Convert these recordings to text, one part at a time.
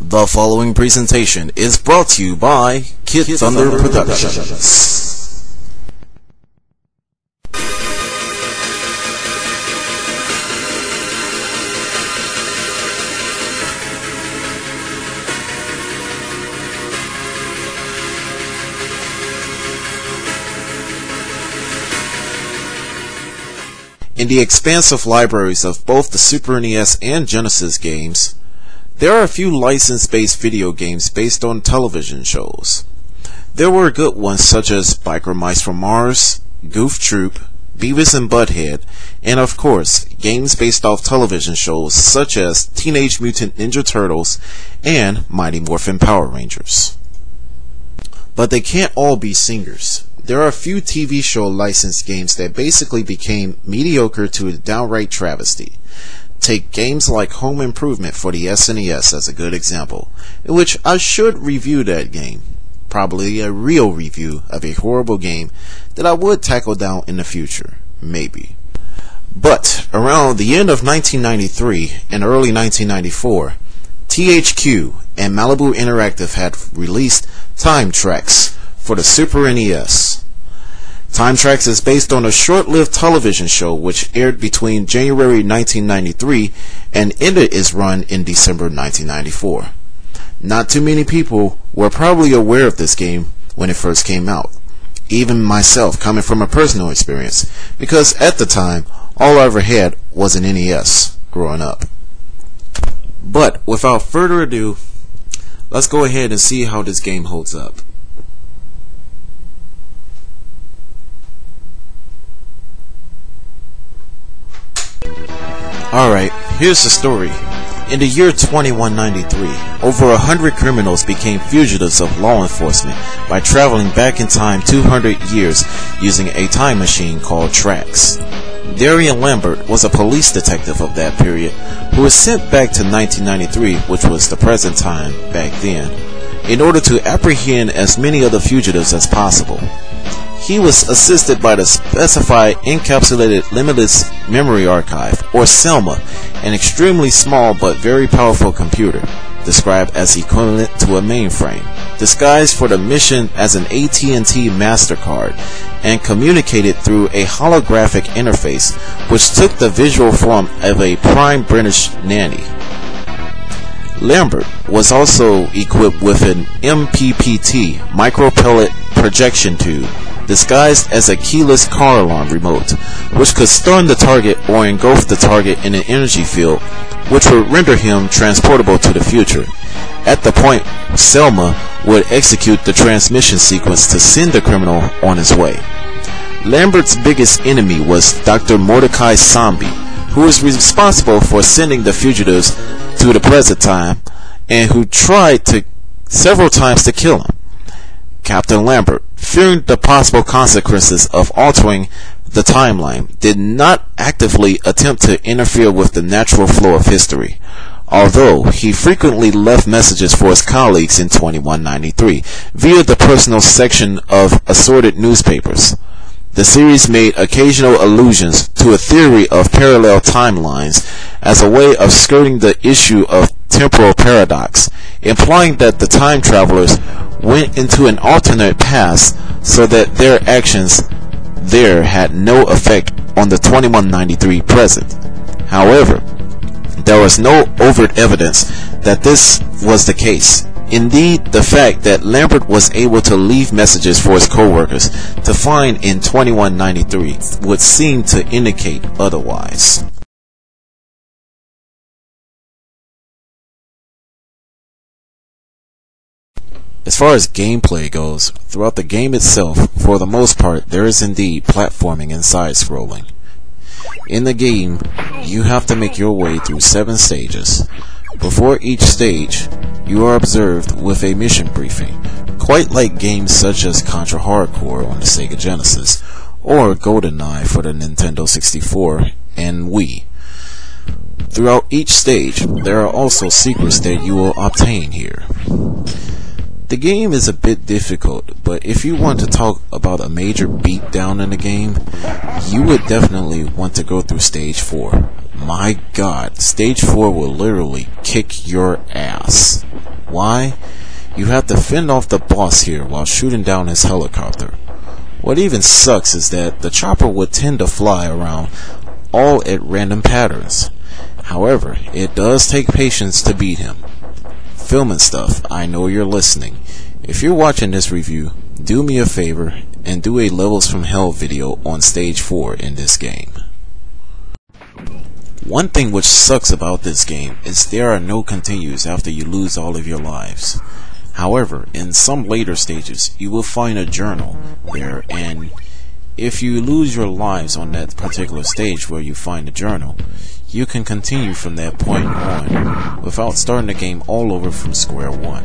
The following presentation is brought to you by kidThunder Productions. In the expansive libraries of both the Super NES and Genesis games, there are a few license-based video games based on television shows. There were good ones such as Biker Mice from Mars, Goof Troop, Beavis and Butthead, and of course, games based off television shows such as Teenage Mutant Ninja Turtles and Mighty Morphin Power Rangers. But they can't all be singers. There are a few TV show licensed games that basically became mediocre to a downright travesty. Take games like Home Improvement for the SNES as a good example, in which I should review that game. Probably a real review of a horrible game that I would tackle down in the future, maybe. But around the end of 1993 and early 1994, THQ and Malibu Interactive had released Time Trax for the Super NES. Time Trax is based on a short-lived television show which aired between January 1993 and ended its run in December 1994. Not too many people were probably aware of this game when it first came out, even myself coming from a personal experience, because at the time all I ever had was an NES growing up. But without further ado, let's go ahead and see how this game holds up. Alright, here's the story. In the year 2193, over 100 criminals became fugitives of law enforcement by traveling back in time 200 years using a time machine called Trax. Darian Lambert was a police detective of that period who was sent back to 1993, which was the present time back then, in order to apprehend as many of the fugitives as possible. He was assisted by the Specified Encapsulated Limitless Memory Archive, or SELMA, an extremely small but very powerful computer, described as equivalent to a mainframe, disguised for the mission as an AT&T MasterCard, and communicated through a holographic interface which took the visual form of a prime British nanny. Lambert was also equipped with an MPPT micropellet projection tube, disguised as a keyless car alarm remote, which could stun the target or engulf the target in an energy field, which would render him transportable to the future. At the point, Selma would execute the transmission sequence to send the criminal on his way. Lambert's biggest enemy was Dr. Mordecai Zombie, who was responsible for sending the fugitives to the present time and who tried several times to kill him. Captain Lambert, fearing the possible consequences of altering the timeline, did not actively attempt to interfere with the natural flow of history, although he frequently left messages for his colleagues in 2193 via the personal section of assorted newspapers. The series made occasional allusions to a theory of parallel timelines as a way of skirting the issue of temporal paradox, implying that the time travelers went into an alternate past so that their actions there had no effect on the 2193 present. However, there was no overt evidence that this was the case. Indeed, the fact that Lambert was able to leave messages for his co-workers to find in 2193 would seem to indicate otherwise. As far as gameplay goes, throughout the game itself, for the most part, there is indeed platforming and side-scrolling. In the game, you have to make your way through 7 stages. Before each stage, you are observed with a mission briefing, quite like games such as Contra Hardcore on the Sega Genesis, or GoldenEye for the Nintendo 64 and Wii. Throughout each stage, there are also secrets that you will obtain here. The game is a bit difficult, but if you want to talk about a major beatdown in the game, you would definitely want to go through Stage 4. My god, Stage 4 will literally kick your ass. Why? You have to fend off the boss here while shooting down his helicopter. What even sucks is that the chopper would tend to fly around all at random patterns. However, it does take patience to beat him. Filming stuff, I know you're listening. If you're watching this review, do me a favor and do a Levels from Hell video on stage 4 in this game. One thing which sucks about this game is there are no continues after you lose all of your lives. However, in some later stages, you will find a journal there, and if you lose your lives on that particular stage where you find the journal, you can continue from that point on without starting the game all over from square one.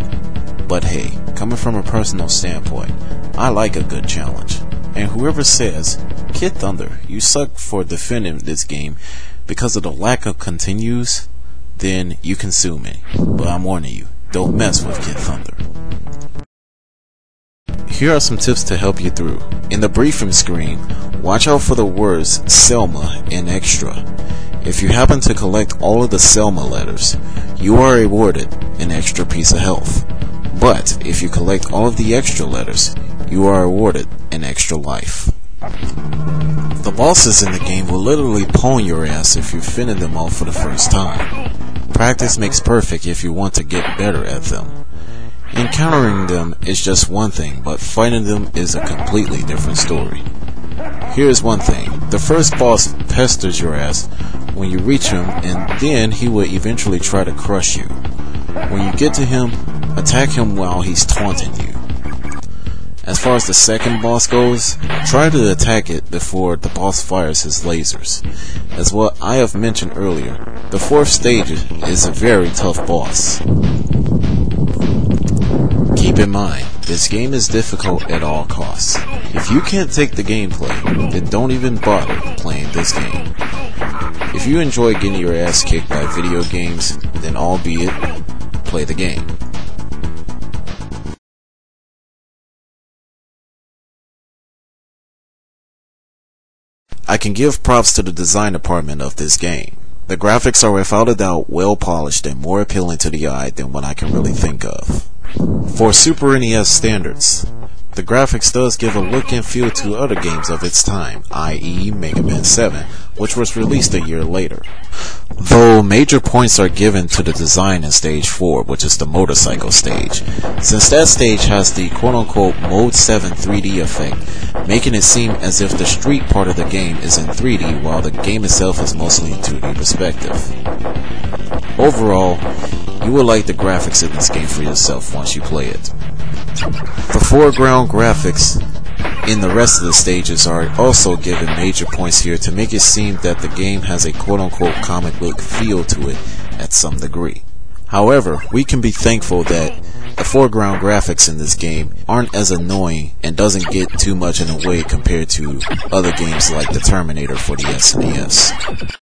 But hey, coming from a personal standpoint, I like a good challenge. And whoever says, kidThunder, you suck for defending this game because of the lack of continues, then you can sue me. But I'm warning you, don't mess with kidThunder. Here are some tips to help you through. In the briefing screen, watch out for the words Selma and Extra. If you happen to collect all of the Selma letters, you are awarded an extra piece of health. But if you collect all of the extra letters, you are awarded an extra life. The bosses in the game will literally pawn your ass if you're fending them off for the first time. Practice makes perfect if you want to get better at them. Encountering them is just one thing, but fighting them is a completely different story. Here's one thing, the first boss pesters your ass when you reach him, and then he will eventually try to crush you. When you get to him, attack him while he's taunting you. As far as the second boss goes, try to attack it before the boss fires his lasers. As what I have mentioned earlier, the fourth stage is a very tough boss. Keep in mind, this game is difficult at all costs. If you can't take the gameplay, then don't even bother playing this game. If you enjoy getting your ass kicked by video games, then albeit, play the game. I can give props to the design department of this game. The graphics are without a doubt well polished and more appealing to the eye than what I can really think of. For Super NES standards, the graphics does give a look and feel to other games of its time, i.e. Mega Man 7, which was released a year later. Though major points are given to the design in Stage 4, which is the motorcycle stage, since that stage has the quote-unquote Mode 7 3D effect, making it seem as if the street part of the game is in 3D while the game itself is mostly in 2D perspective. Overall, you will like the graphics in this game for yourself once you play it. The foreground graphics in the rest of the stages are also given major points here to make it seem that the game has a quote-unquote comic book feel to it at some degree. However, we can be thankful that the foreground graphics in this game aren't as annoying and doesn't get too much in the way compared to other games like the Terminator for the SNES.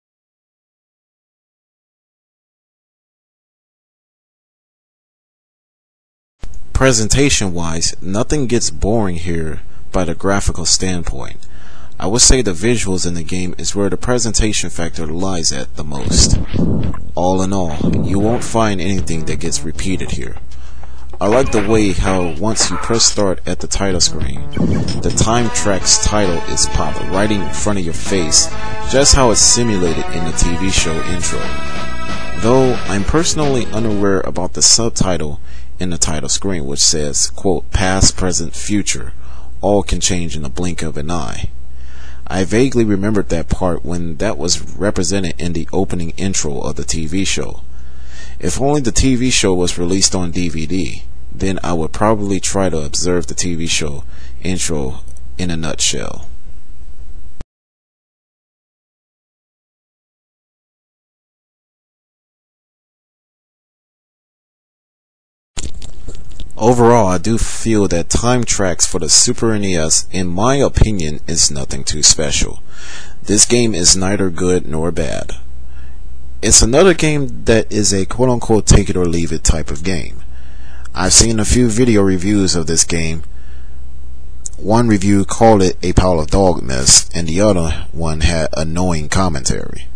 Presentation-wise, nothing gets boring here by the graphical standpoint. I would say the visuals in the game is where the presentation factor lies at the most. All in all, you won't find anything that gets repeated here. I like the way how once you press start at the title screen, the Time Trax title is popped right in front of your face, just how it's simulated in the TV show intro. Though I'm personally unaware about the subtitle in the title screen, which says, quote, past, present, future, all can change in the blink of an eye. I vaguely remembered that part when that was represented in the opening intro of the TV show. If only the TV show was released on DVD, then I would probably try to observe the TV show intro in a nutshell. Overall, I do feel that Time Trax for the Super NES, in my opinion, is nothing too special. This game is neither good nor bad. It's another game that is a quote-unquote take it or leave it type of game. I've seen a few video reviews of this game. One review called it a pile of dog mess, and the other one had annoying commentary.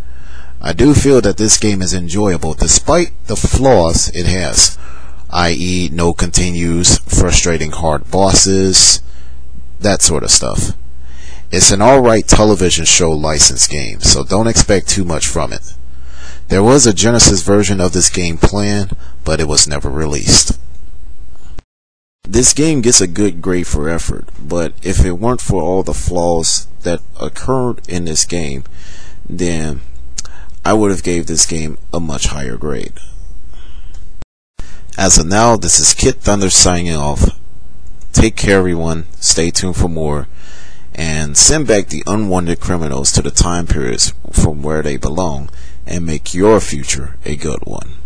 I do feel that this game is enjoyable despite the flaws it has. i.e. no continues, frustrating hard bosses, that sort of stuff. It's an alright television show licensed game, so don't expect too much from it. There was a Genesis version of this game planned, but it was never released. This game gets a good grade for effort, but if it weren't for all the flaws that occurred in this game, then I would have gave this game a much higher grade. As of now, this is kidThunder signing off. Take care everyone, stay tuned for more, and send back the unwanted criminals to the time periods from where they belong, and make your future a good one.